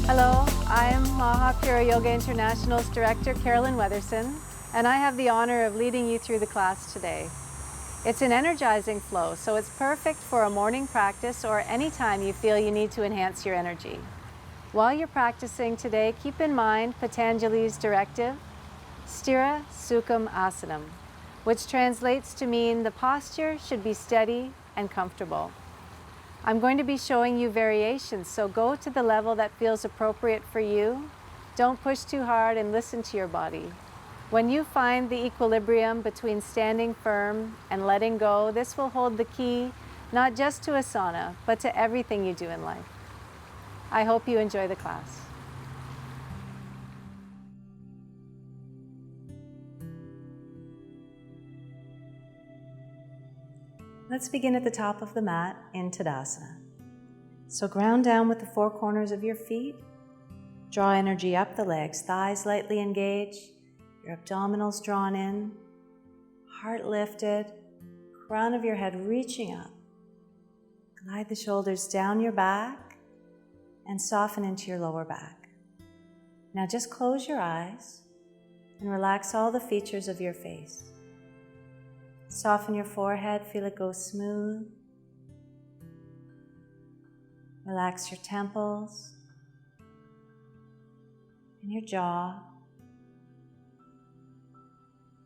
Hello, I'm Maha Pura Yoga International's Director, Carolyn Weatherson, and I have the honor of leading you through the class today. It's an energizing flow, so it's perfect for a morning practice or any time you feel you need to enhance your energy. While you're practicing today, keep in mind Patanjali's directive, Sthira Sukham Asanam, which translates to mean the posture should be steady and comfortable. I'm going to be showing you variations, so go to the level that feels appropriate for you. Don't push too hard and listen to your body. When you find the equilibrium between standing firm and letting go, this will hold the key not just to asana, but to everything you do in life. I hope you enjoy the class. Let's begin at the top of the mat in Tadasana. So ground down with the four corners of your feet. Draw energy up the legs, thighs lightly engaged, your abdominals drawn in, heart lifted, crown of your head reaching up. Glide the shoulders down your back and soften into your lower back. Now just close your eyes and relax all the features of your face. Soften your forehead, feel it go smooth. Relax your temples and your jaw.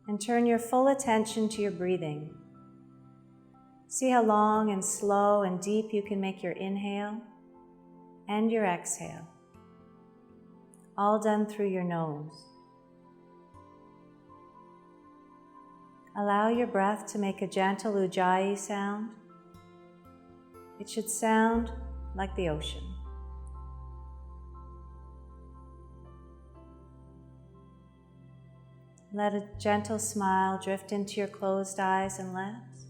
And turn your full attention to your breathing. See how long and slow and deep you can make your inhale and your exhale, all done through your nose. Allow your breath to make a gentle ujjayi sound. It should sound like the ocean. Let a gentle smile drift into your closed eyes and lips.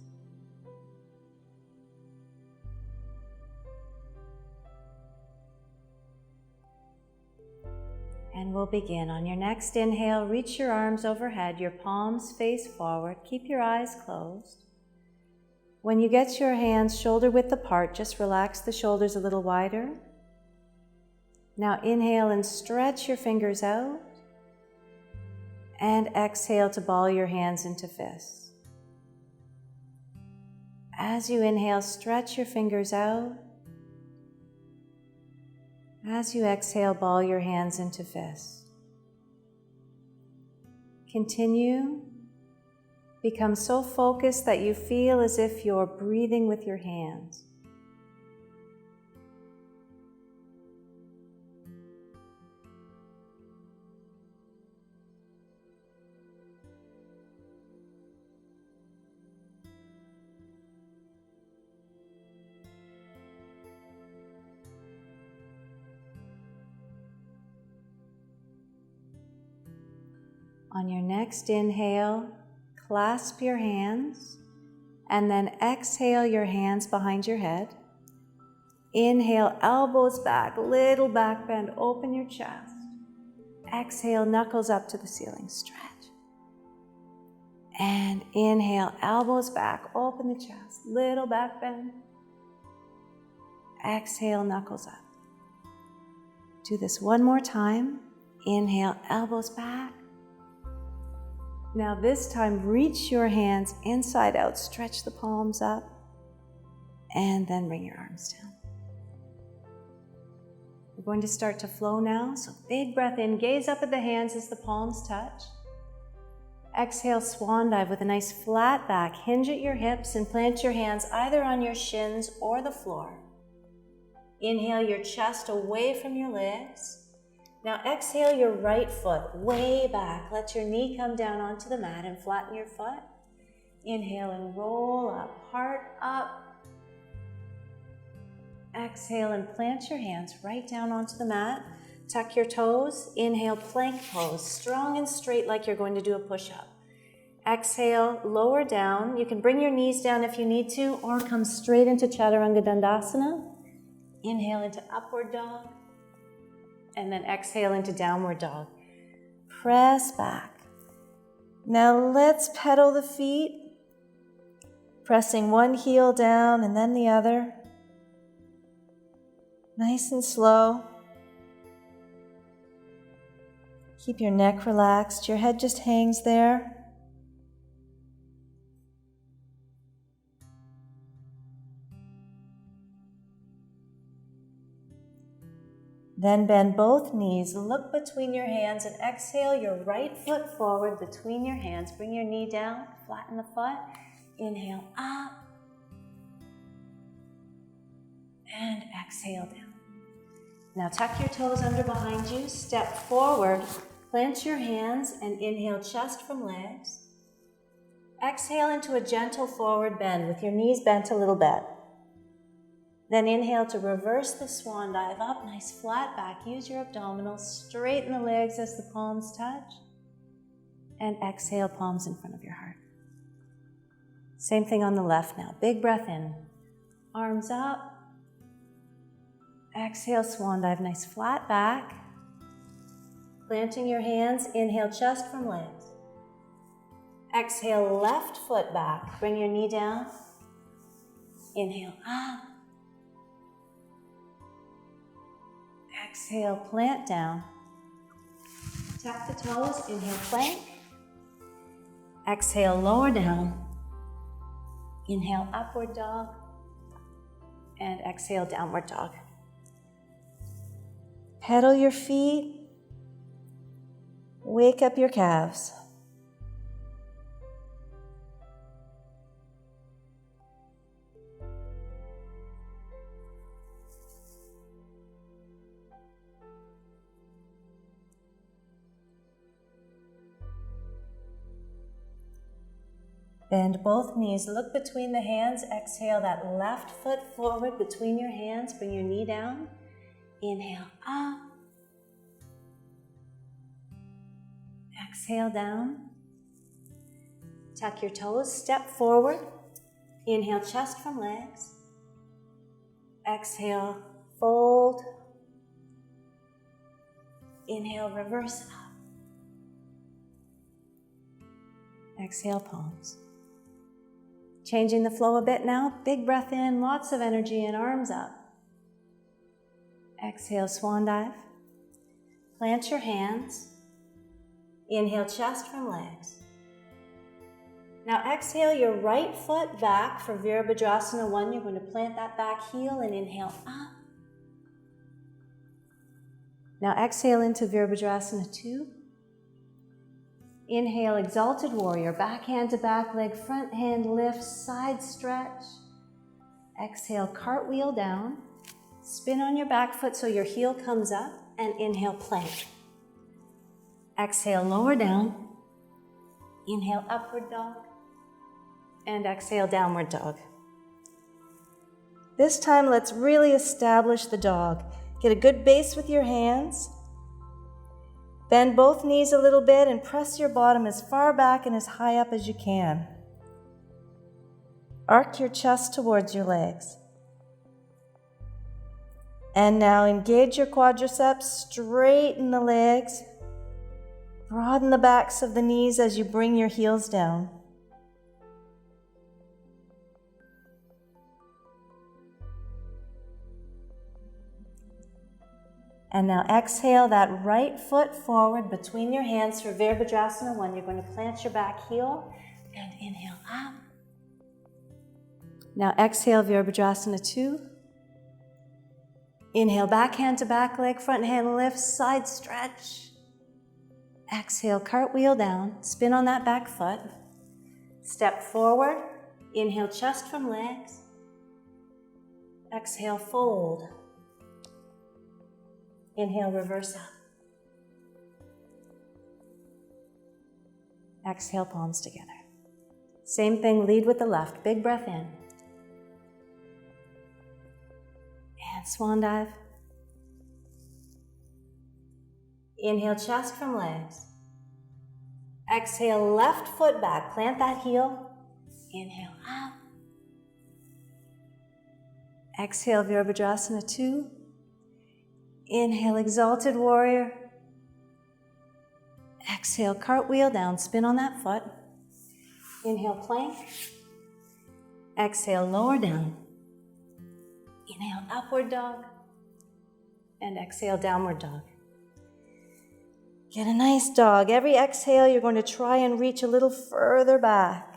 And we'll begin. On your next inhale, reach your arms overhead, your palms face forward, keep your eyes closed. When you get your hands shoulder width apart, just relax the shoulders a little wider. Now inhale and stretch your fingers out. And exhale to ball your hands into fists. As you inhale, stretch your fingers out. As you exhale, ball your hands into fists. Continue. Become so focused that you feel as if you're breathing with your hands. On your next inhale, clasp your hands and then exhale your hands behind your head. Inhale, elbows back, little back bend, open your chest. Exhale, knuckles up to the ceiling, stretch. And inhale, elbows back, open the chest, little back bend. Exhale, knuckles up. Do this one more time. Inhale, elbows back. Now this time, reach your hands inside out, stretch the palms up, and then bring your arms down. We're going to start to flow now, so big breath in, gaze up at the hands as the palms touch. Exhale, swan dive with a nice flat back, hinge at your hips and plant your hands either on your shins or the floor. Inhale your chest away from your legs. Now exhale your right foot way back. Let your knee come down onto the mat and flatten your foot. Inhale and roll up, heart up. Exhale and plant your hands right down onto the mat. Tuck your toes. Inhale, plank pose, strong and straight like you're going to do a push-up. Exhale, lower down. You can bring your knees down if you need to, or come straight into Chaturanga Dandasana. Inhale into upward dog. And then exhale into downward dog. Press back. Now let's pedal the feet Pressing one heel down and then the other. Nice and slow. Keep your neck relaxed. Your head just hangs there. Then bend both knees, look between your hands, and exhale your right foot forward between your hands. Bring your knee down, flatten the foot. Inhale up. And exhale down. Now tuck your toes under behind you, step forward, plant your hands, and inhale chest from legs. Exhale into a gentle forward bend with your knees bent a little bit. Then inhale to reverse the swan dive up, nice flat back. Use your abdominals, straighten the legs as the palms touch. And exhale, palms in front of your heart. Same thing on the left now. Big breath in, arms up. Exhale, swan dive, nice flat back. Planting your hands, inhale chest from legs. Exhale, left foot back. Bring your knee down. Inhale up. Exhale, plant down. Tuck the toes, inhale, plank. Exhale, lower down. Inhale, upward dog. And exhale, downward dog. Pedal your feet. Wake up your calves. Bend both knees, look between the hands, exhale that left foot forward between your hands, bring your knee down, inhale up, exhale down, tuck your toes, step forward, inhale chest from legs, exhale fold, inhale reverse up, exhale palms. Changing the flow a bit now. Big breath in, lots of energy in, arms up. Exhale, swan dive. Plant your hands. Inhale, chest from legs. Now exhale your right foot back for Virabhadrasana 1. You're going to plant that back heel and inhale up. Now exhale into Virabhadrasana 2. Inhale, exalted warrior, back hand to back leg, front hand lift, side stretch. Exhale, cartwheel down. Spin on your back foot so your heel comes up, and inhale, plank. Exhale, lower down. Inhale, upward dog. And exhale, downward dog. This time, let's really establish the dog. Get a good base with your hands. Bend both knees a little bit and press your bottom as far back and as high up as you can. Arc your chest towards your legs. And now engage your quadriceps, straighten the legs, broaden the backs of the knees as you bring your heels down. And now exhale that right foot forward between your hands for Virabhadrasana 1. You're going to plant your back heel and inhale up. Now exhale Virabhadrasana 2. Inhale, back hand to back leg, front hand lift, side stretch. Exhale, cartwheel down, spin on that back foot. Step forward, inhale, chest from legs. Exhale, fold. Inhale, reverse up. Exhale, palms together. Same thing, lead with the left. Big breath in. And swan dive. Inhale, chest from legs. Exhale, left foot back. Plant that heel. Inhale, up. Exhale, Virabhadrasana 2. Inhale, exalted warrior. Exhale, cartwheel down, spin on that foot. Inhale, plank. Exhale, lower down. Inhale, upward dog. And exhale, downward dog. Get a nice dog. Every exhale, you're going to try and reach a little further back.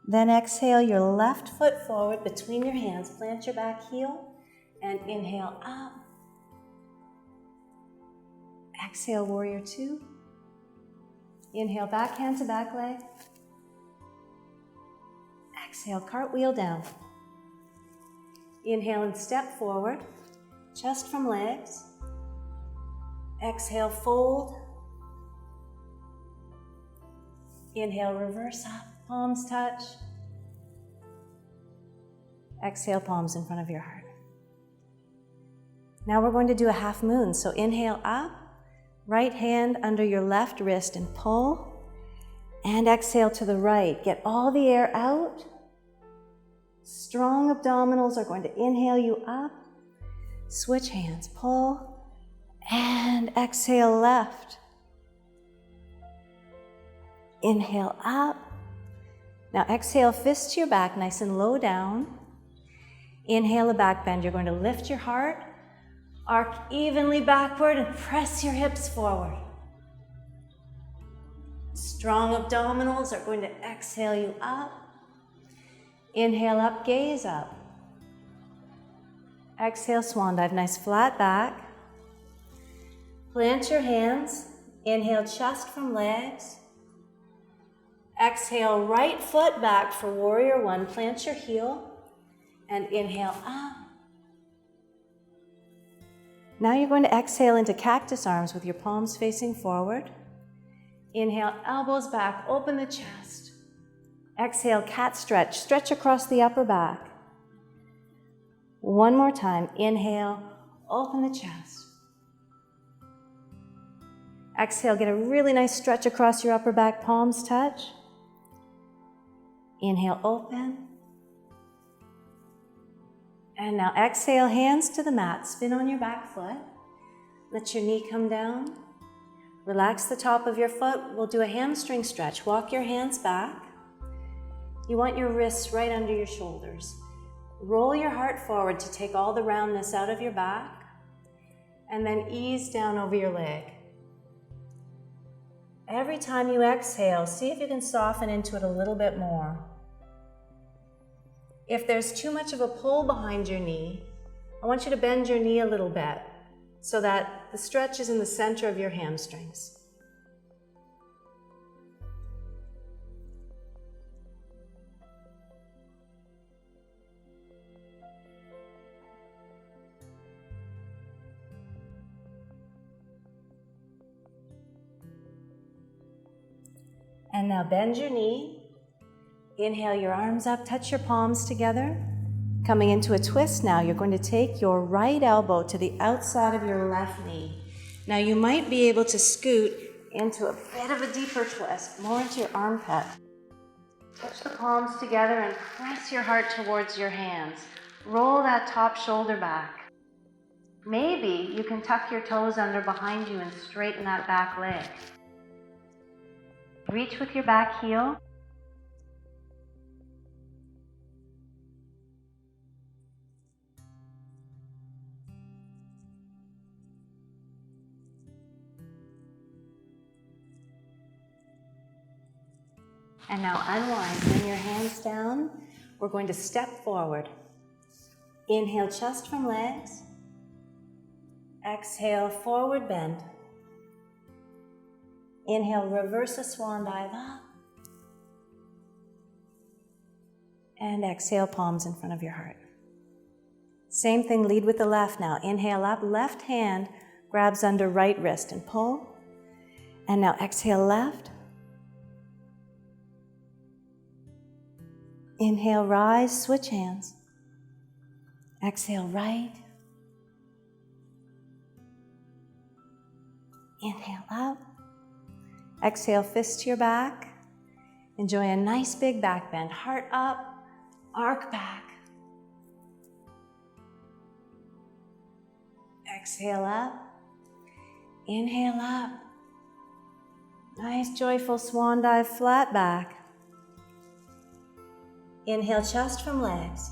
Then exhale your left foot forward between your hands. Plant your back heel and inhale up. Exhale, warrior two. Inhale, back hand to back leg. Exhale, cartwheel down. Inhale and step forward, chest from legs. Exhale, fold. Inhale, reverse up, palms touch. Exhale, palms in front of your heart. Now we're going to do a half moon. So inhale up, right hand under your left wrist and pull. And exhale to the right. Get all the air out. Strong abdominals are going to inhale you up. Switch hands, pull. And exhale left. Inhale up. Now exhale, fist to your back, nice and low down. Inhale a back bend. You're going to lift your heart, arc evenly backward, and press your hips forward. Strong abdominals are going to exhale you up. Inhale up, gaze up. Exhale, swan dive, nice flat back. Plant your hands. Inhale, chest from legs. Exhale, right foot back for warrior one. Plant your heel and inhale up. Now you're going to exhale into cactus arms with your palms facing forward. Inhale, elbows back, open the chest. Exhale, cat stretch. Stretch across the upper back. One more time. Inhale, open the chest. Exhale, get a really nice stretch across your upper back, palms touch. Inhale, open. And now exhale, hands to the mat. Spin on your back foot. Let your knee come down. Relax the top of your foot. We'll do a hamstring stretch. Walk your hands back. You want your wrists right under your shoulders. Roll your heart forward to take all the roundness out of your back. And then ease down over your leg. Every time you exhale, see if you can soften into it a little bit more. If there's too much of a pull behind your knee, I want you to bend your knee a little bit so that the stretch is in the center of your hamstrings. And now bend your knee. Inhale your arms up, touch your palms together. Coming into a twist now, you're going to take your right elbow to the outside of your left knee. Now you might be able to scoot into a bit of a deeper twist, more into your armpit. Touch the palms together and press your heart towards your hands. Roll that top shoulder back. Maybe you can tuck your toes under behind you and straighten that back leg. Reach with your back heel. And now unwind, bring your hands down. We're going to step forward. Inhale, chest from legs. Exhale, forward bend. Inhale, reverse a swan dive up. And exhale, palms in front of your heart. Same thing, lead with the left now. Inhale up, left hand grabs under right wrist and pull. And now exhale, left. Inhale, rise, switch hands. Exhale, right. Inhale, up. Exhale, fist to your back. Enjoy a nice big back bend. Heart up, arc back. Exhale up. Inhale up. Nice joyful swan dive, flat back. Inhale, chest from legs.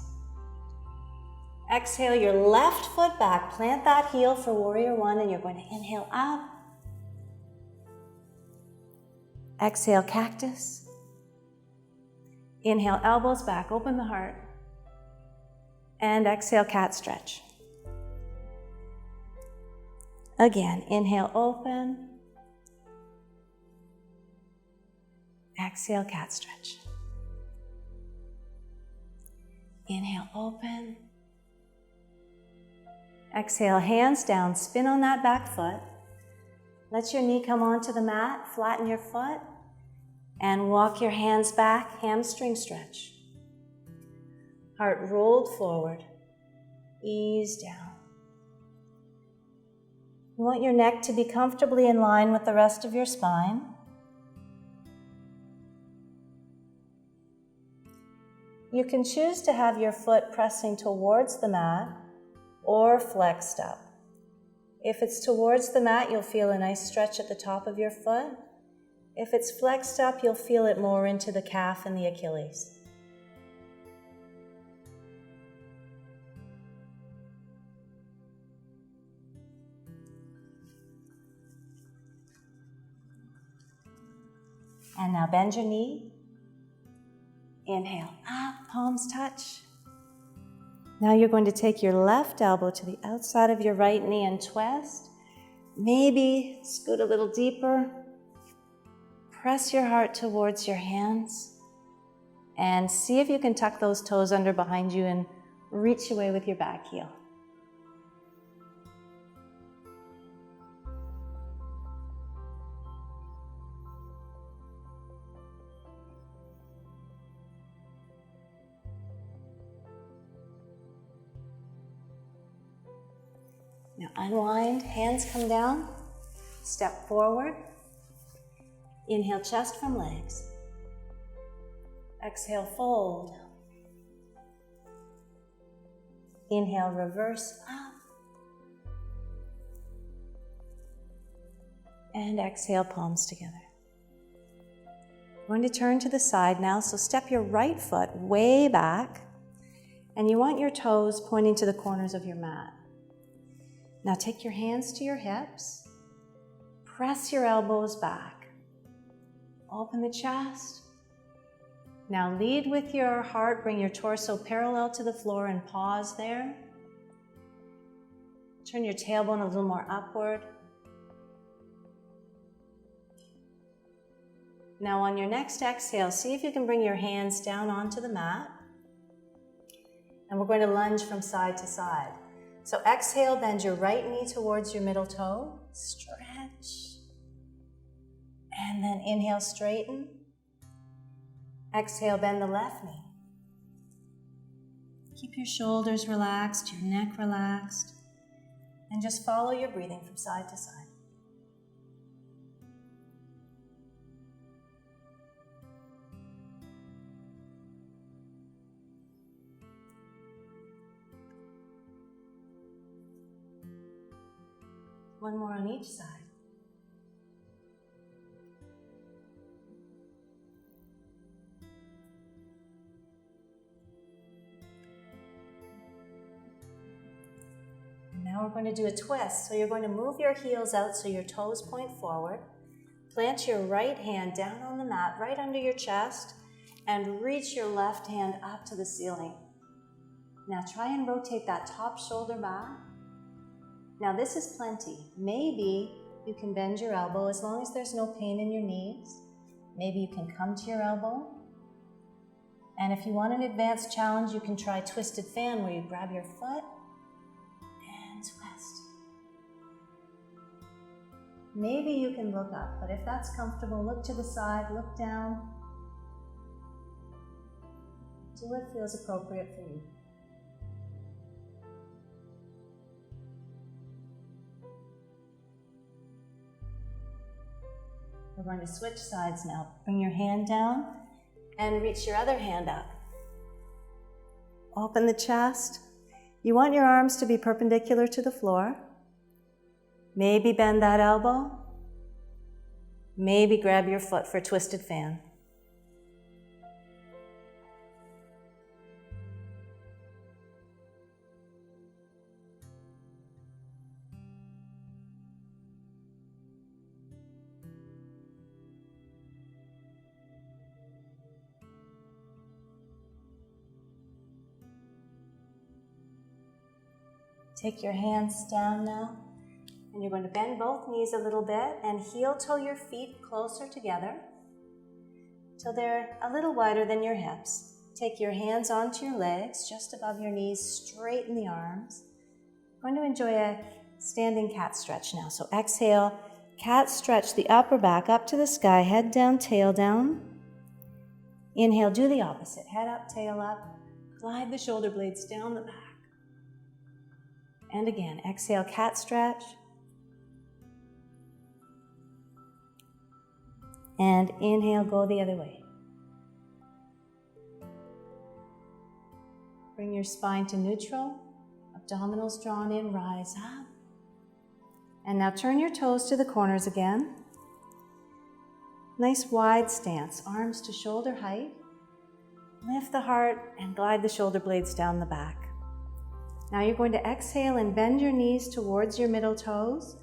Exhale your left foot back. Plant that heel for warrior one, and you're going to inhale up. Exhale, cactus. Inhale, elbows back, open the heart. And exhale, cat stretch. Again, inhale, open. Exhale, cat stretch. Inhale, open. Exhale, hands down, spin on that back foot. Let your knee come onto the mat, flatten your foot, and walk your hands back, hamstring stretch. Heart rolled forward, ease down. You want your neck to be comfortably in line with the rest of your spine. You can choose to have your foot pressing towards the mat or flexed up. If it's towards the mat, you'll feel a nice stretch at the top of your foot. If it's flexed up, you'll feel it more into the calf and the Achilles. And now bend your knee. Inhale up, palms touch. Now you're going to take your left elbow to the outside of your right knee and twist. Maybe scoot a little deeper. Press your heart towards your hands. And see if you can tuck those toes under behind you and reach away with your back heel. Now unwind, hands come down, step forward. Inhale, chest from legs. Exhale, fold. Inhale, reverse up. And exhale, palms together. We're going to turn to the side now, so step your right foot way back, and you want your toes pointing to the corners of your mat. Now take your hands to your hips, press your elbows back, open the chest. Now lead with your heart, bring your torso parallel to the floor and pause there. Turn your tailbone a little more upward. Now on your next exhale, see if you can bring your hands down onto the mat. And we're going to lunge from side to side. So exhale, bend your right knee towards your middle toe, stretch. And then inhale, straighten. Exhale, bend the left knee. Keep your shoulders relaxed, your neck relaxed, and just follow your breathing from side to side. One more on each side. And now we're going to do a twist. So you're going to move your heels out so your toes point forward. Plant your right hand down on the mat, right under your chest, and reach your left hand up to the ceiling. Now try and rotate that top shoulder back. Now this is plenty. Maybe you can bend your elbow as long as there's no pain in your knees. Maybe you can come to your elbow. And if you want an advanced challenge, you can try twisted fan where you grab your foot and twist. Maybe you can look up, but if that's comfortable, look to the side, look down. Do what feels appropriate for you. We're going to switch sides now. Bring your hand down and reach your other hand up. Open the chest. You want your arms to be perpendicular to the floor. Maybe bend that elbow. Maybe grab your foot for a twisted fan. Take your hands down now, and you're going to bend both knees a little bit and heel-toe your feet closer together till they're a little wider than your hips. Take your hands onto your legs, just above your knees, straighten the arms. I'm going to enjoy a standing cat stretch now. So exhale, cat stretch the upper back up to the sky, head down, tail down. Inhale, do the opposite, head up, tail up. Glide the shoulder blades down the back. And again, exhale, cat stretch. And inhale, go the other way. Bring your spine to neutral. Abdominals drawn in, rise up. And now turn your toes to the corners again. Nice wide stance, arms to shoulder height. Lift the heart and glide the shoulder blades down the back. Now you're going to exhale and bend your knees towards your middle toes.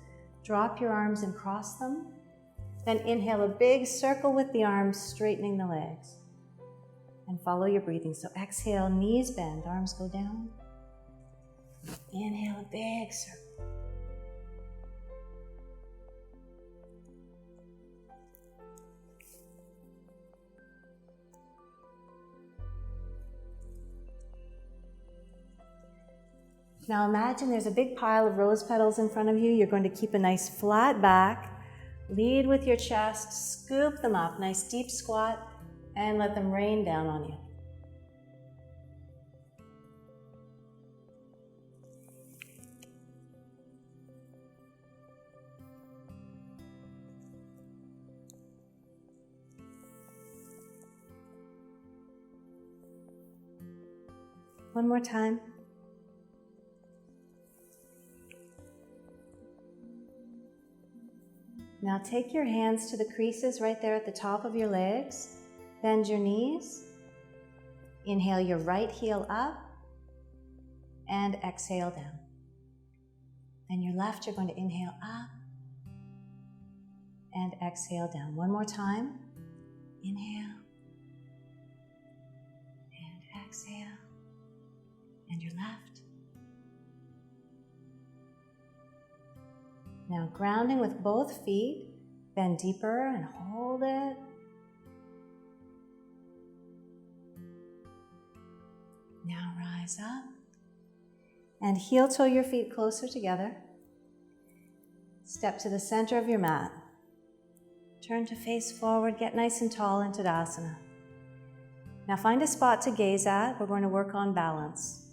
Drop your arms and cross them. Then inhale a big circle with the arms, straightening the legs. And follow your breathing. So exhale, knees bend, arms go down. Inhale a big circle. Now imagine there's a big pile of rose petals in front of you. You're going to keep a nice flat back. Lead with your chest, scoop them up, nice deep squat, and let them rain down on you. One more time. Now take your hands to the creases right there at the top of your legs. Bend your knees. Inhale your right heel up and exhale down. Then your left, you're going to inhale up and exhale down. One more time. Inhale and exhale. And your left. Now grounding with both feet, bend deeper and hold it. Now rise up and heel toe your feet closer together. Step to the center of your mat. Turn to face forward, get nice and tall in Tadasana. Now find a spot to gaze at. We're going to work on balance.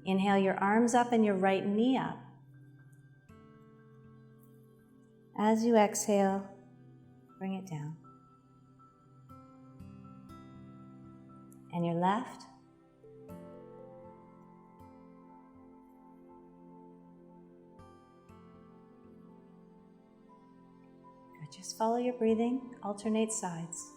Inhale your arms up and your right knee up. As you exhale, bring it down. And your left. Good. Just follow your breathing, alternate sides.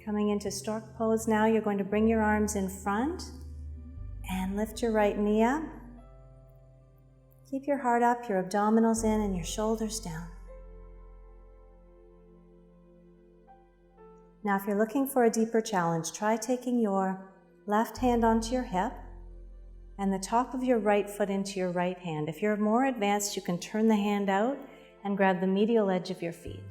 Coming into stork pose now, you're going to bring your arms in front and lift your right knee up. Keep your heart up, your abdominals in, and your shoulders down. Now, if you're looking for a deeper challenge, try taking your left hand onto your hip and the top of your right foot into your right hand. If you're more advanced, you can turn the hand out and grab the medial edge of your feet.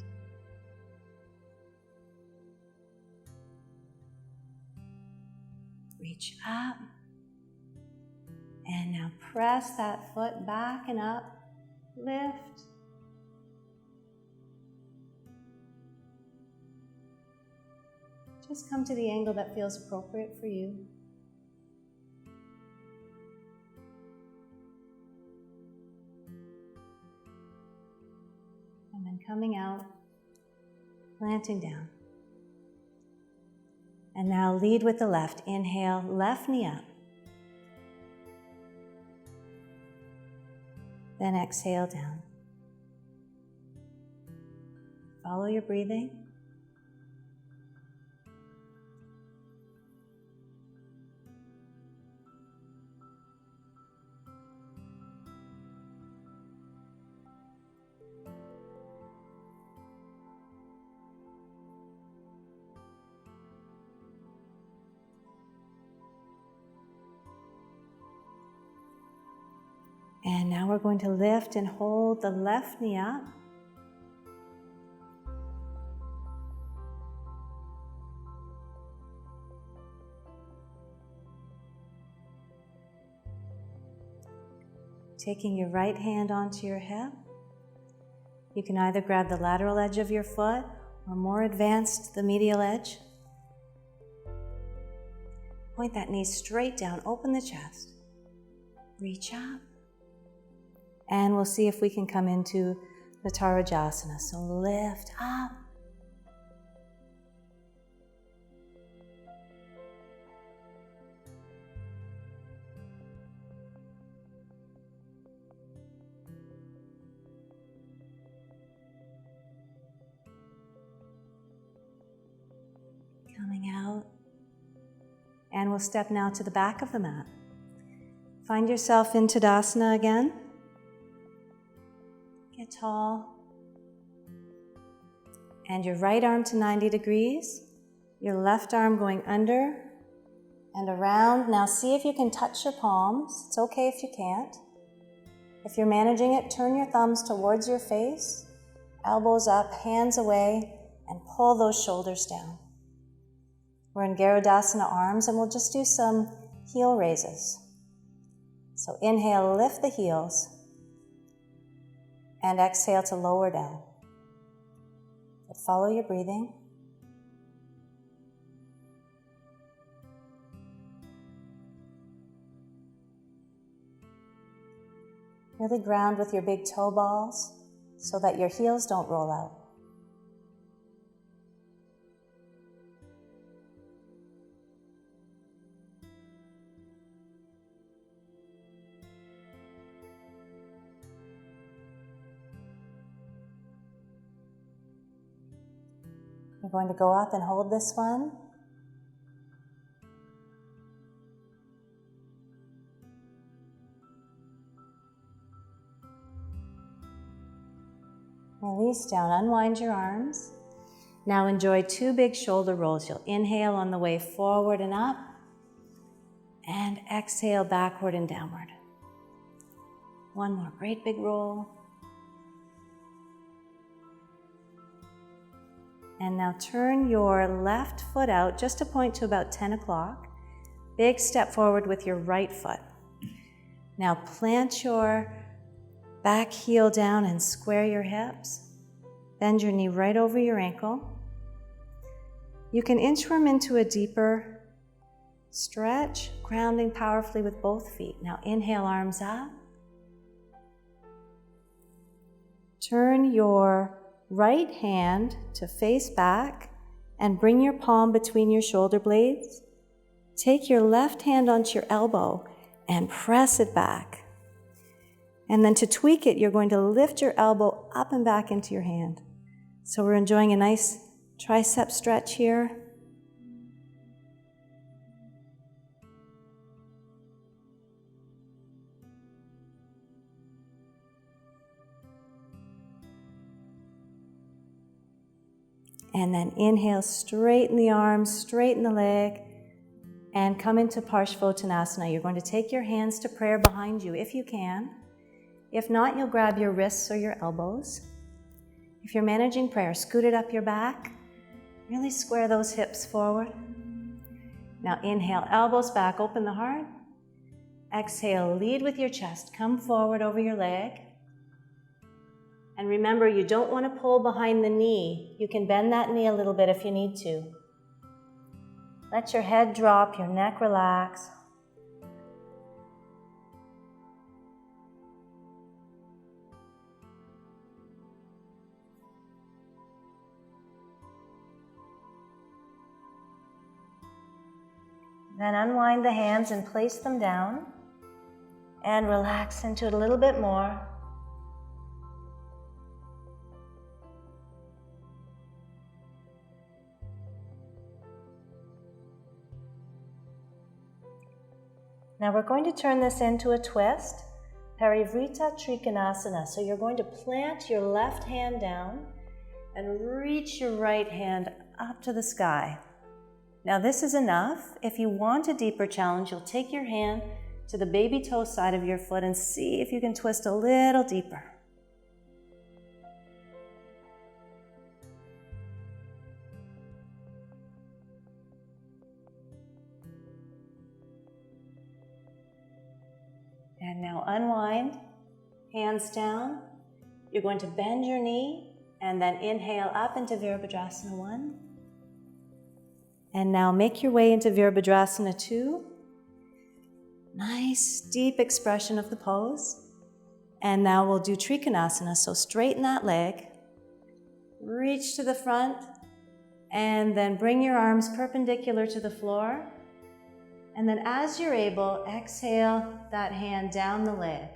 Reach up, and now press that foot back and up, lift. Just come to the angle that feels appropriate for you. and coming out, planting down. And now lead with the left. Inhale, left knee up. Then exhale down. Follow your breathing. And now we're going to lift and hold the left knee up. Taking your right hand onto your hip. You can either grab the lateral edge of your foot or more advanced, the medial edge. Point that knee straight down, open the chest. Reach up. And we'll see if we can come into the Tadasana. So lift up. Coming out. And we'll step now to the back of the mat. Find yourself in Tadasana again. Get tall. And your right arm to 90 degrees. Your left arm going under and around. Now see if you can touch your palms. It's okay if you can't. If you're managing it, turn your thumbs towards your face, elbows up, hands away, and pull those shoulders down. We're in Garudasana arms, and we'll just do some heel raises. So inhale, lift the heels. And exhale to lower down. But follow your breathing. Really ground with your big toe balls so that your heels don't roll out. We're going to go up and hold this one. Release down, unwind your arms. Now enjoy 2 big shoulder rolls. You'll inhale on the way forward and up, and exhale backward and downward. One more great big roll. And now turn your left foot out just to point to about 10 o'clock. Big step forward with your right foot. Now plant your back heel down and square your hips. Bend your knee right over your ankle. You can inchworm into a deeper stretch, grounding powerfully with both feet. Now inhale, arms up. Turn your right hand to face back and bring your palm between your shoulder blades. Take your left hand onto your elbow and press it back. And then to tweak it, you're going to lift your elbow up and back into your hand. So we're enjoying a nice tricep stretch here. And then inhale, straighten the arms, straighten the leg, and come into Parsvottanasana. You're going to take your hands to prayer behind you if you can. If not, you'll grab your wrists or your elbows. If you're managing prayer, scoot it up your back. Really square those hips forward. Now inhale, elbows back, open the heart. Exhale, lead with your chest. Come forward over your leg. And remember, you don't want to pull behind the knee. You can bend that knee a little bit if you need to. Let your head drop, your neck relax. Then unwind the hands and place them down and relax into it a little bit more. Now we're going to turn this into a twist, Parivrita Trikonasana. So you're going to plant your left hand down and reach your right hand up to the sky. Now this is enough. If you want a deeper challenge, you'll take your hand to the baby toe side of your foot and see if you can twist a little deeper. And now unwind, hands down. You're going to bend your knee and then inhale up into Virabhadrasana 1. And now make your way into Virabhadrasana 2. Nice, deep expression of the pose. And now we'll do Trikonasana, so straighten that leg, reach to the front, and then bring your arms perpendicular to the floor. And then as you're able, exhale that hand down the leg.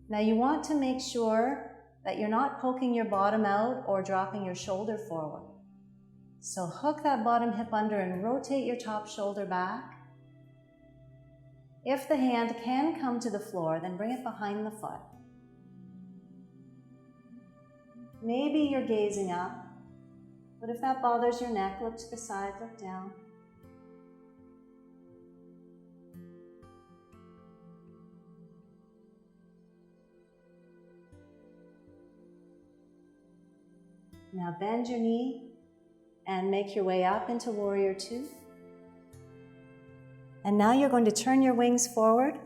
Now you want to make sure that you're not poking your bottom out or dropping your shoulder forward. So hook that bottom hip under and rotate your top shoulder back. If the hand can come to the floor, then bring it behind the foot. Maybe you're gazing up, but if that bothers your neck, look to the side, look down. Now bend your knee and make your way up into Warrior 2. And now you're going to turn your wings forward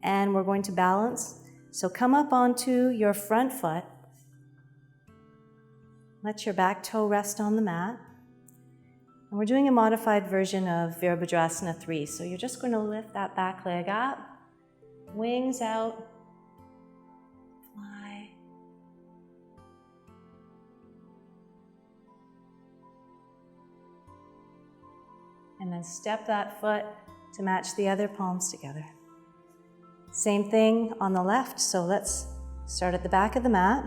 and we're going to balance. So come up onto your front foot. Let your back toe rest on the mat. And we're doing a modified version of Virabhadrasana 3. So you're just going to lift that back leg up, wings out, fly. And then step that foot to match the other palms together. Same thing on the left, so let's start at the back of the mat.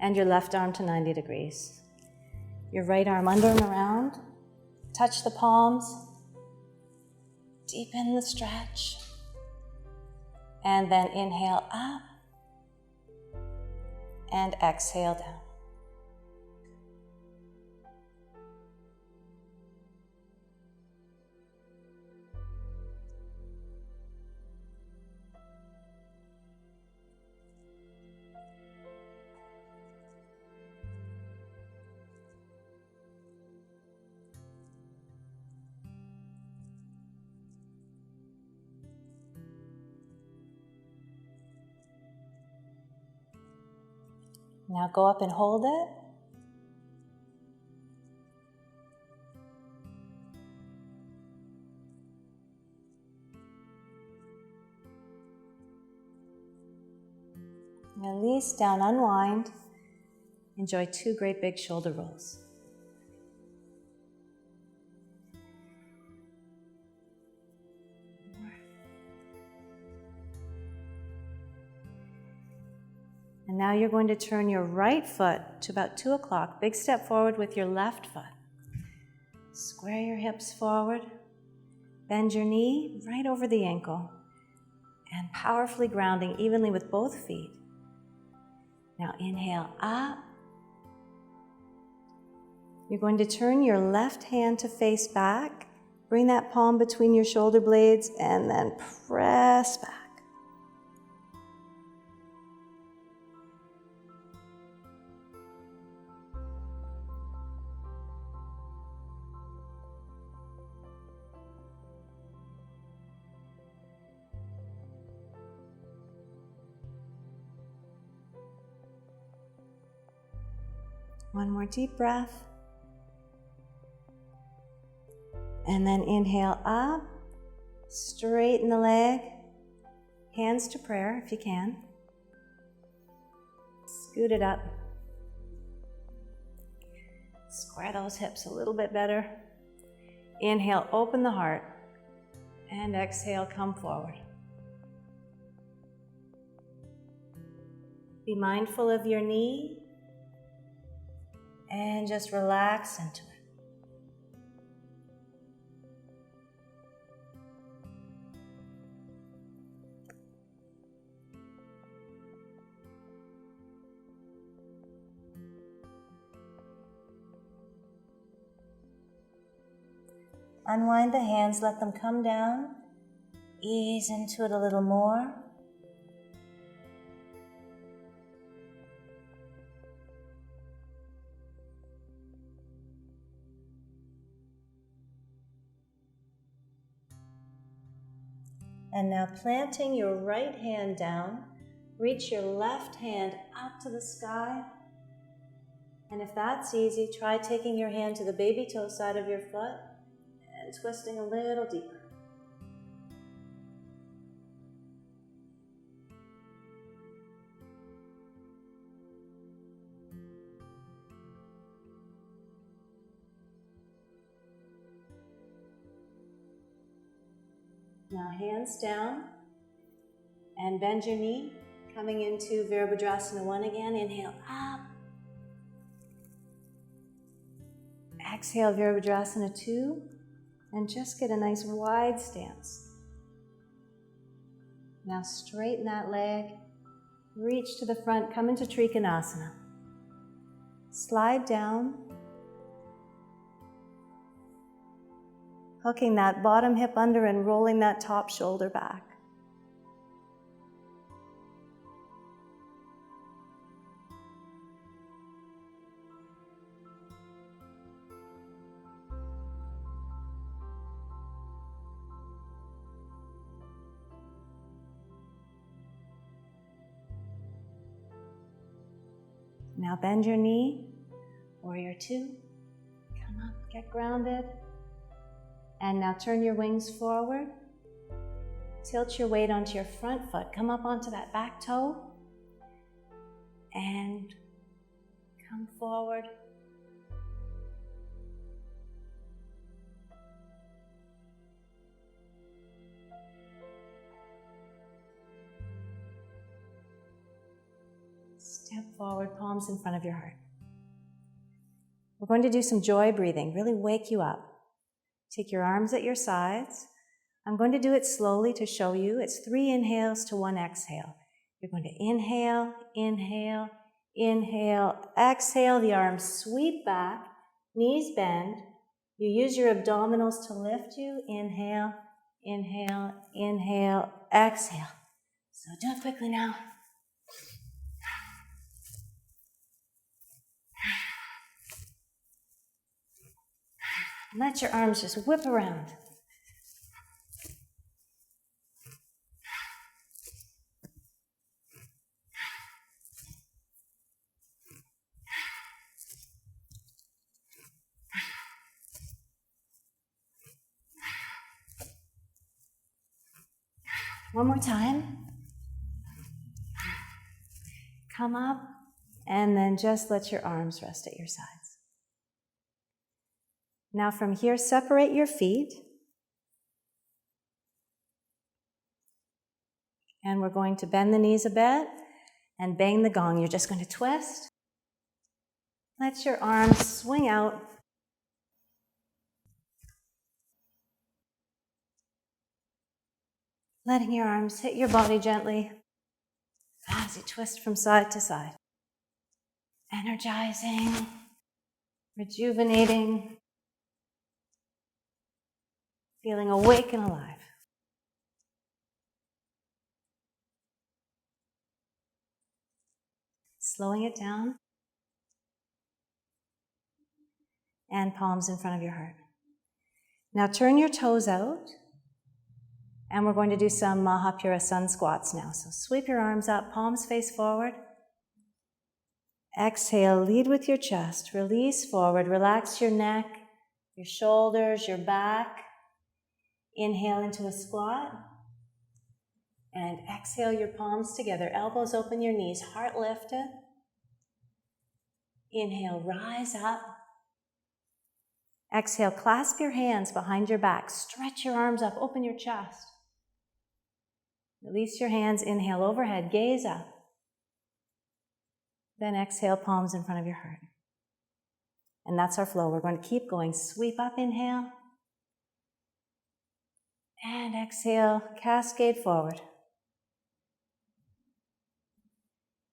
And your left arm to 90 degrees. Your right arm under and around. Touch the palms. Deepen the stretch. And then inhale up. And exhale down. Now go up and hold it. Release down, unwind. Enjoy 2 great big shoulder rolls. And now you're going to turn your right foot to about 2 o'clock. Big step forward with your left foot. Square your hips forward. Bend your knee right over the ankle. And powerfully grounding evenly with both feet. Now inhale up. You're going to turn your left hand to face back. Bring that palm between your shoulder blades and then press back. One more deep breath. And then inhale up, straighten the leg, hands to prayer if you can. Scoot it up. Square those hips a little bit better. Inhale, open the heart. And exhale, come forward. Be mindful of your knee. And just relax into it. Unwind the hands, let them come down. Ease into it a little more. And now planting your right hand down, reach your left hand up to the sky. And if that's easy, try taking your hand to the baby toe side of your foot and twisting a little deeper. Now hands down and bend your knee, coming into Virabhadrasana 1 again. Inhale up. Exhale Virabhadrasana 2 and just get a nice wide stance. Now straighten that leg, reach to the front, come into Trikonasana. Slide down, hooking that bottom hip under and rolling that top shoulder back. Now bend your knee, warrior 2. Come up, get grounded. And now turn your wings forward. Tilt your weight onto your front foot. Come up onto that back toe. And come forward. Step forward, palms in front of your heart. We're going to do some joy breathing, really wake you up. Take your arms at your sides. I'm going to do it slowly to show you. It's 3 inhales to 1 exhale. You're going to inhale, inhale, inhale, exhale. The arms sweep back, knees bend. You use your abdominals to lift you. Inhale, inhale, inhale, exhale. So do it quickly now. Let your arms just whip around. One more time. Come up, and then just let your arms rest at your sides. Now from here, separate your feet. And we're going to bend the knees a bit and bang the gong. You're just going to twist. Let your arms swing out. Letting your arms hit your body gently as you twist from side to side. Energizing, rejuvenating, feeling awake and alive. Slowing it down. And palms in front of your heart. Now turn your toes out. And we're going to do some Maha Pura sun squats now. So sweep your arms up, palms face forward. Exhale, lead with your chest. Release forward, relax your neck, your shoulders, your back. Inhale into a squat. And exhale your palms together. Elbows open your knees, heart lifted. Inhale, rise up. Exhale, clasp your hands behind your back. Stretch your arms up, open your chest. Release your hands, inhale overhead, gaze up. Then exhale, palms in front of your heart. And that's our flow. We're going to keep going. Sweep up, inhale. And exhale, cascade forward.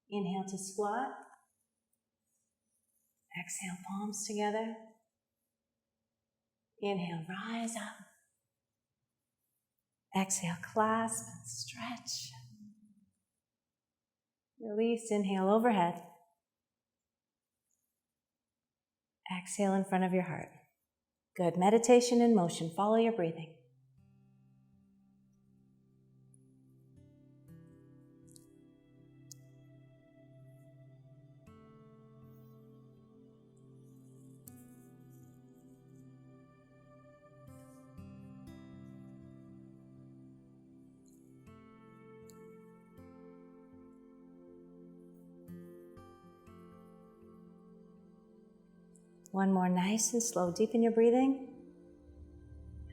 Inhale to squat. Exhale, palms together. Inhale, rise up. Exhale, clasp and stretch. Release, inhale overhead. Exhale in front of your heart. Good. Meditation in motion. Follow your breathing. One more, nice and slow. Deepen your breathing.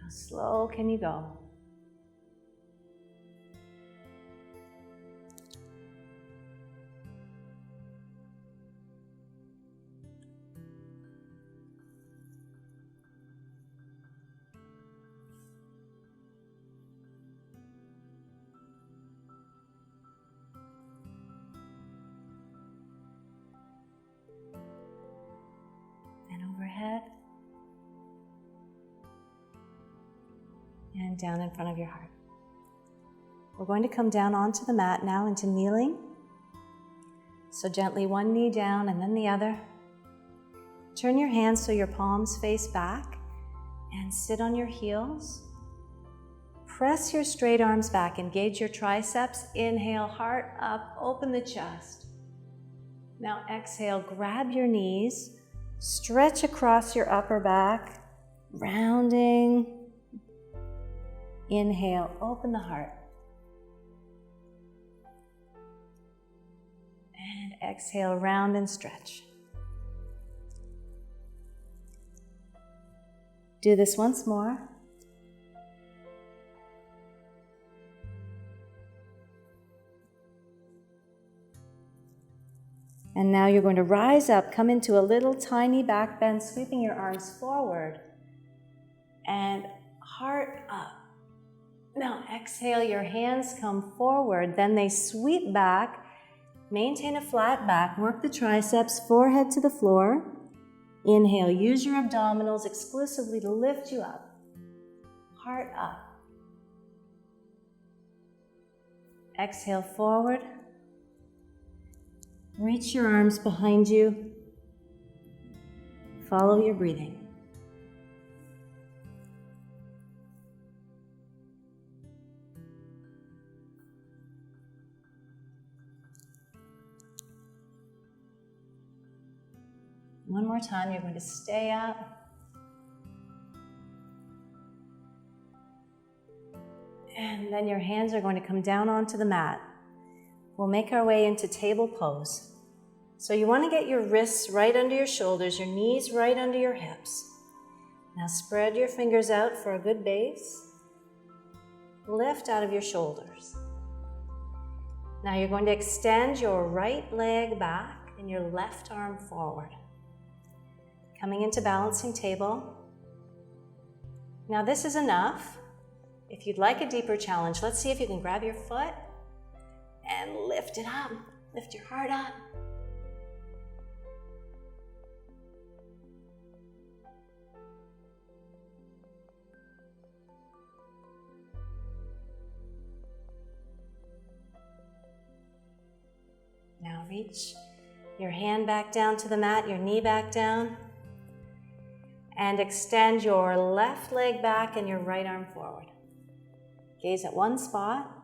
How slow can you go? Overhead and down in front of your heart. We're going to come down onto the mat now into kneeling. So gently one knee down and then the other. Turn your hands so your palms face back and sit on your heels. Press your straight arms back, engage your triceps. Inhale, heart up, open the chest. Now exhale, grab your knees. Stretch across your upper back, rounding. Inhale, open the heart. And exhale, round and stretch. Do this once more. And now you're going to rise up, come into a little tiny back bend, sweeping your arms forward and heart up. Now exhale, your hands come forward, then they sweep back. Maintain a flat back, work the triceps, forehead to the floor. Inhale, use your abdominals exclusively to lift you up. Heart up. Exhale, forward. Reach your arms behind you. Follow your breathing. One more time, you're going to stay up. And then your hands are going to come down onto the mat. We'll make our way into table pose. So you want to get your wrists right under your shoulders, your knees right under your hips. Now spread your fingers out for a good base. Lift out of your shoulders. Now you're going to extend your right leg back and your left arm forward. Coming into balancing table. Now this is enough. If you'd like a deeper challenge, let's see if you can grab your foot and lift it up. Lift your heart up. Now reach your hand back down to the mat, your knee back down, and extend your left leg back and your right arm forward. Gaze at one spot.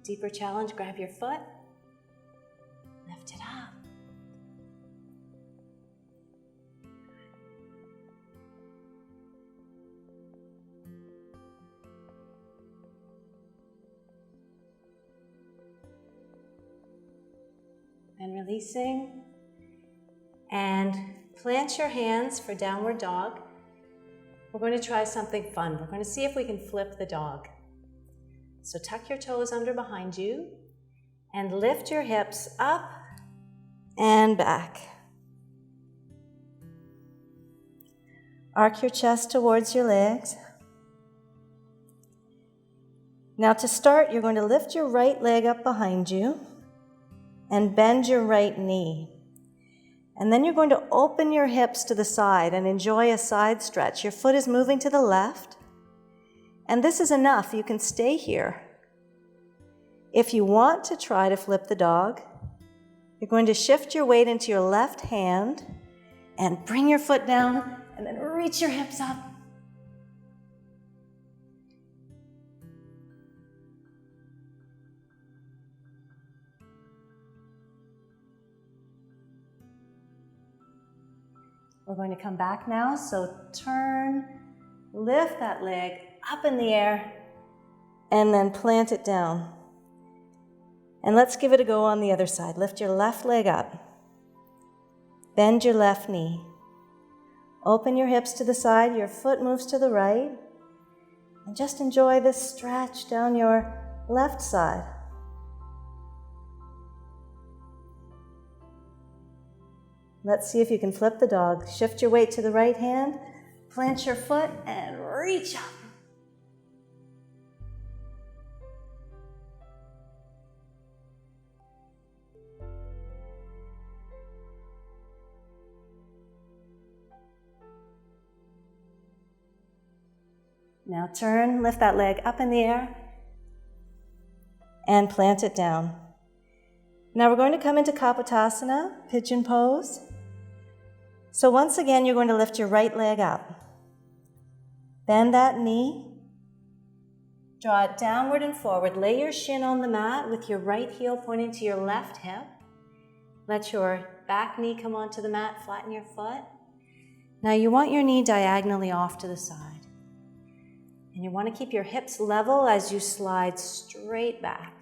Deeper challenge, grab your foot, lift it up. And releasing. And Plant your hands for downward dog. We're going to try something fun. We're going to see if we can flip the dog. So tuck your toes under behind you and lift your hips up and back. Arc your chest towards your legs. Now to start, you're going to lift your right leg up behind you and bend your right knee. And then you're going to open your hips to the side and enjoy a side stretch. Your foot is moving to the left. And this is enough. You can stay here. If you want to try to flip the dog, you're going to shift your weight into your left hand and bring your foot down and then reach your hips up. We're going to come back now, so turn, lift that leg up in the air, and then plant it down. And let's give it a go on the other side. Lift your left leg up. Bend your left knee. Open your hips to the side, your foot moves to the right, and just enjoy this stretch down your left side. Let's see if you can flip the dog. Shift your weight to the right hand, plant your foot, and reach up. Now turn, lift that leg up in the air, and plant it down. Now we're going to come into Garudasana, Pigeon pose. So once again, you're going to lift your right leg up. Bend that knee. Draw it downward and forward. Lay your shin on the mat with your right heel pointing to your left hip. Let your back knee come onto the mat, flatten your foot. Now you want your knee diagonally off to the side. And you want to keep your hips level as you slide straight back.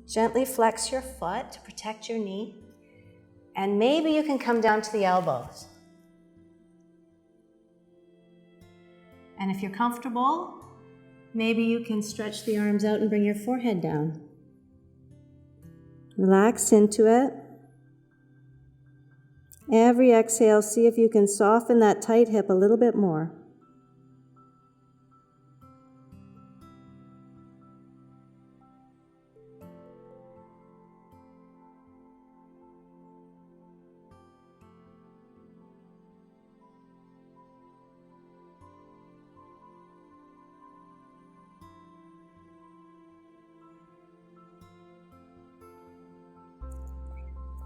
Gently flex your foot to protect your knee. And maybe you can come down to the elbows. And if you're comfortable, maybe you can stretch the arms out and bring your forehead down. Relax into it. Every exhale, see if you can soften that tight hip a little bit more.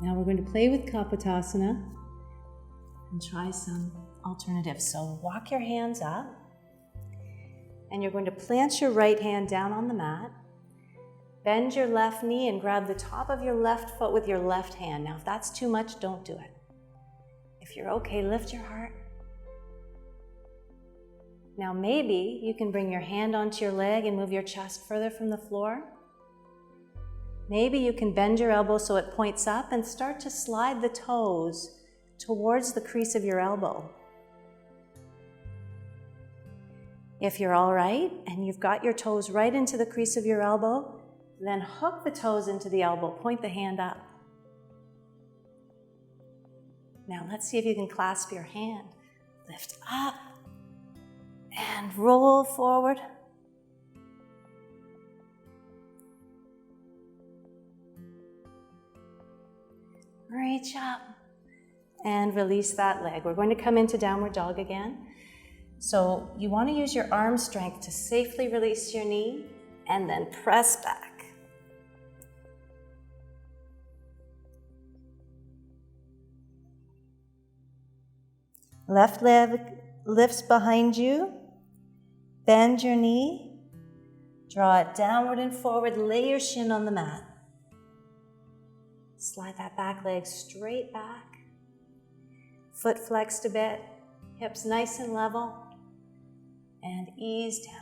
Now we're going to play with Garudasana and try some alternatives. So walk your hands up, and you're going to plant your right hand down on the mat. Bend your left knee and grab the top of your left foot with your left hand. Now if that's too much, don't do it. If you're okay, lift your heart. Now maybe you can bring your hand onto your leg and move your chest further from the floor. Maybe you can bend your elbow so it points up and start to slide the toes towards the crease of your elbow. If you're all right and you've got your toes right into the crease of your elbow, then hook the toes into the elbow, point the hand up. Now let's see if you can clasp your hand. Lift up and roll forward. Reach up and release that leg. We're going to come into downward dog again. So you want to use your arm strength to safely release your knee and then press back. Left leg lifts behind you. Bend your knee. Draw it downward and forward. Lay your shin on the mat. Slide that back leg straight back. Foot flexed a bit. Hips nice and level. And ease down.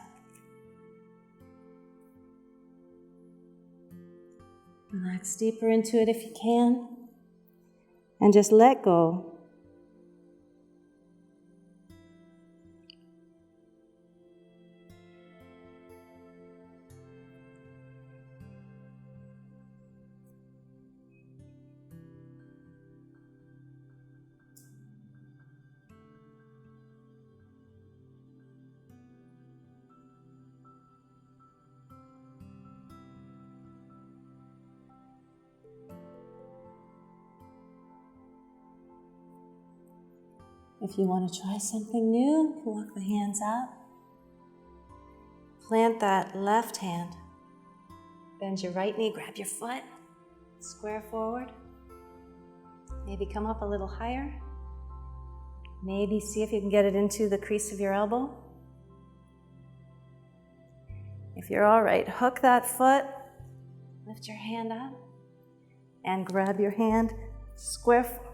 Relax deeper into it if you can. And just let go. If you want to try something new, walk the hands up. Plant that left hand. Bend your right knee, grab your foot, square forward. Maybe come up a little higher. Maybe see if you can get it into the crease of your elbow. If you're all right, hook that foot, lift your hand up, and grab your hand, square forward.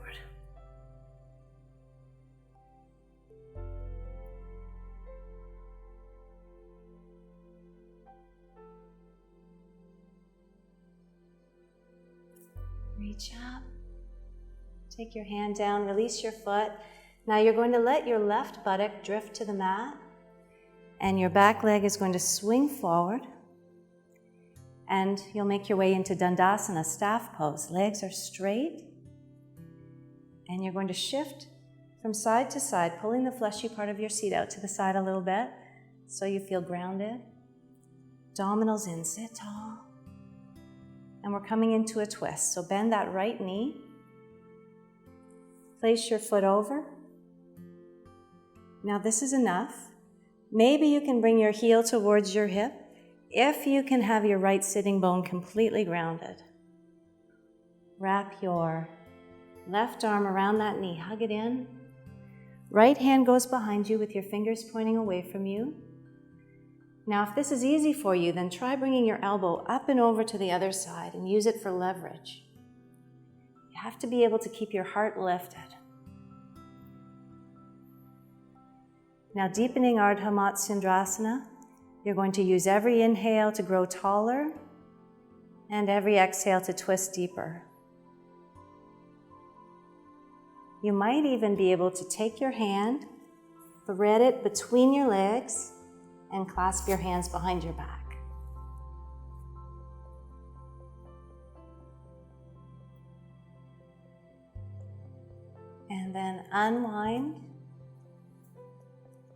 Reach up, take your hand down, release your foot. Now you're going to let your left buttock drift to the mat, and your back leg is going to swing forward, and you'll make your way into Dandasana, staff pose. Legs are straight, and you're going to shift from side to side, pulling the fleshy part of your seat out to the side a little bit so you feel grounded. Abdominals in, sit tall. And we're coming into a twist. So bend that right knee. Place your foot over. Now this is enough. Maybe you can bring your heel towards your hip if you can have your right sitting bone completely grounded. Wrap your left arm around that knee. Hug it in. Right hand goes behind you with your fingers pointing away from you. Now, if this is easy for you, then try bringing your elbow up and over to the other side and use it for leverage. You have to be able to keep your heart lifted. Now, deepening Ardha Matsyendrasana, you're going to use every inhale to grow taller and every exhale to twist deeper. You might even be able to take your hand, thread it between your legs, and clasp your hands behind your back. And then unwind.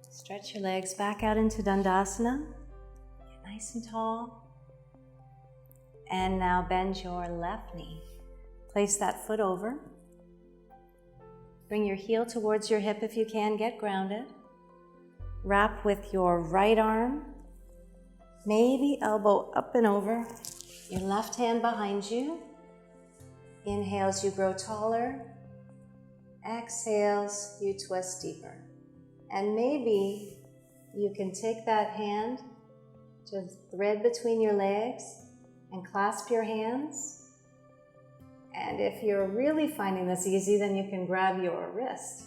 Stretch your legs back out into Dandasana. Get nice and tall. And now bend your left knee. Place that foot over. Bring your heel towards your hip if you can. Get grounded. Wrap with your right arm, maybe elbow up and over, your left hand behind you. Inhales, you grow taller. Exhales, you twist deeper. And maybe you can take that hand to thread between your legs and clasp your hands. And if you're really finding this easy, then you can grab your wrist.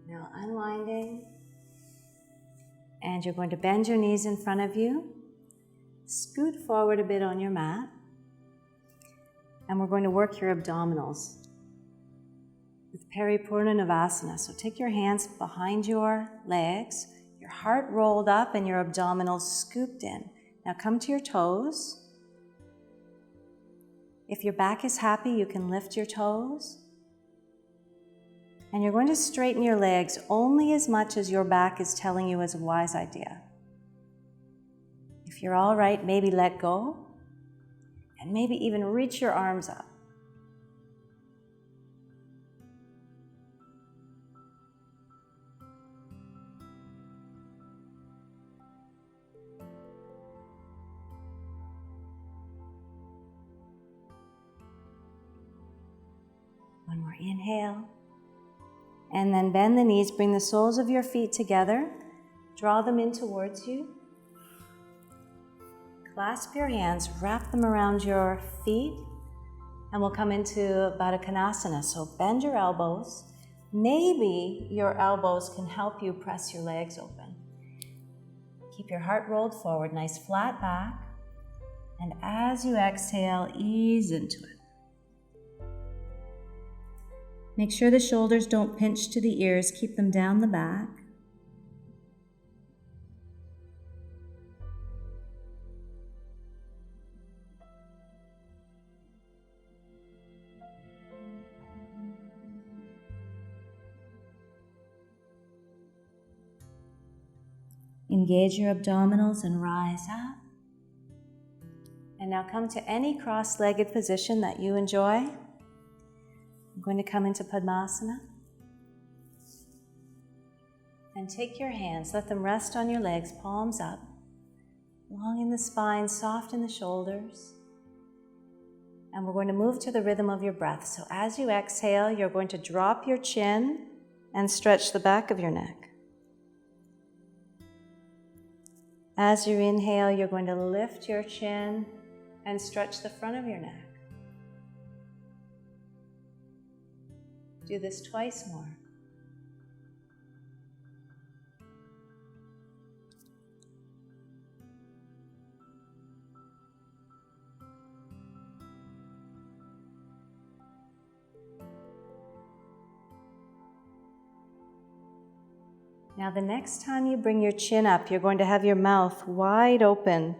Now unwinding, and you're going to bend your knees in front of you, scoot forward a bit on your mat, and we're going to work your abdominals with Paripurna Navasana. So take your hands behind your legs, your heart rolled up and your abdominals scooped in. Now come to your toes. If your back is happy, you can lift your toes. And you're going to straighten your legs only as much as your back is telling you is a wise idea. If you're all right, maybe let go, and maybe even reach your arms up. More inhale. And then bend the knees, bring the soles of your feet together. Draw them in towards you. Clasp your hands, wrap them around your feet, and we'll come into Baddha Konasana. So bend your elbows. Maybe your elbows can help you press your legs open. Keep your heart rolled forward, nice flat back. And as you exhale, ease into it. Make sure the shoulders don't pinch to the ears. Keep them down the back. Engage your abdominals and rise up. And now come to any cross-legged position that you enjoy. I'm going to come into Padmasana. And take your hands, let them rest on your legs, palms up. Long in the spine, soft in the shoulders. And we're going to move to the rhythm of your breath. So as you exhale, you're going to drop your chin and stretch the back of your neck. As you inhale, you're going to lift your chin and stretch the front of your neck. Do this twice more. Now the next time you bring your chin up, you're going to have your mouth wide open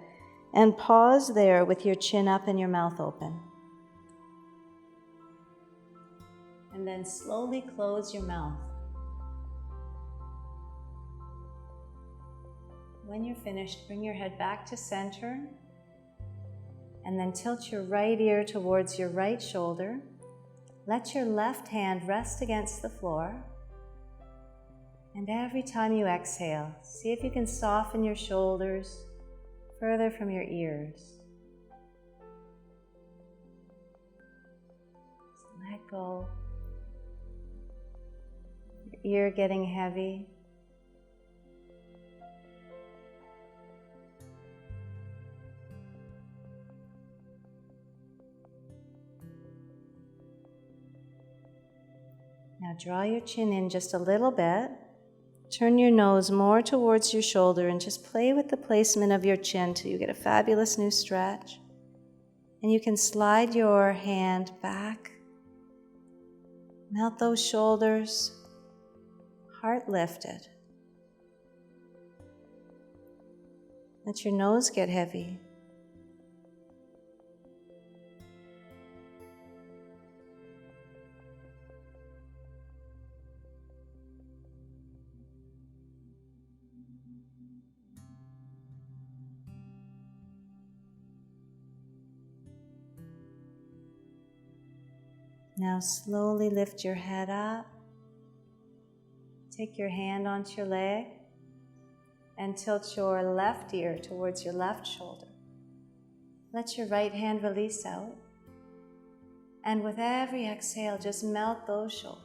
and pause there with your chin up and your mouth open. And then slowly close your mouth. When you're finished, bring your head back to center and then tilt your right ear towards your right shoulder. Let your left hand rest against the floor. And every time you exhale, see if you can soften your shoulders further from your ears. Just let go. Your ear getting heavy. Now draw your chin in just a little bit. Turn your nose more towards your shoulder and just play with the placement of your chin till you get a fabulous new stretch. And you can slide your hand back. Melt those shoulders. Heart lifted. Let your nose get heavy. Now slowly lift your head up. Take your hand onto your leg and tilt your left ear towards your left shoulder. Let your right hand release out. And with every exhale, just melt those shoulders.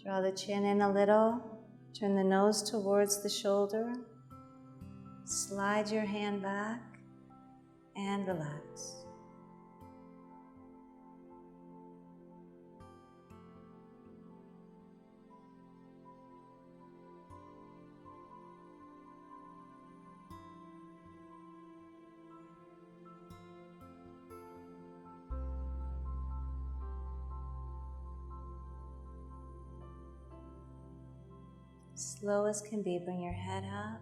Draw the chin in a little, turn the nose towards the shoulder, slide your hand back, and relax. Slow as can be, bring your head up.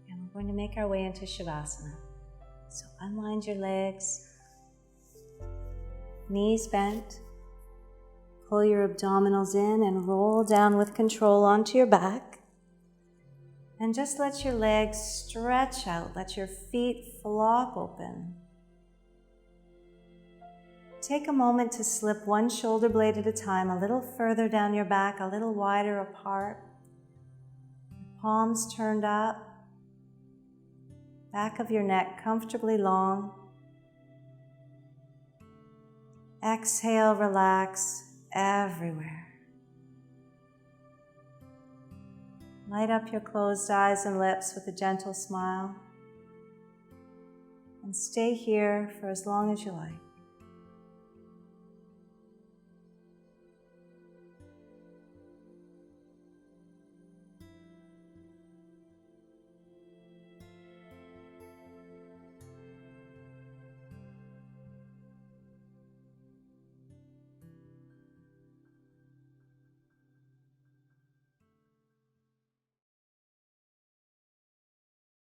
And we're going to make our way into Savasana. So unwind your legs, knees bent. Pull your abdominals in and roll down with control onto your back. And just let your legs stretch out. Let your feet flop open. Take a moment to slip one shoulder blade at a time, a little further down your back, a little wider apart. Palms turned up. Back of your neck comfortably long. Exhale, relax everywhere. Light up your closed eyes and lips with a gentle smile. And stay here for as long as you like.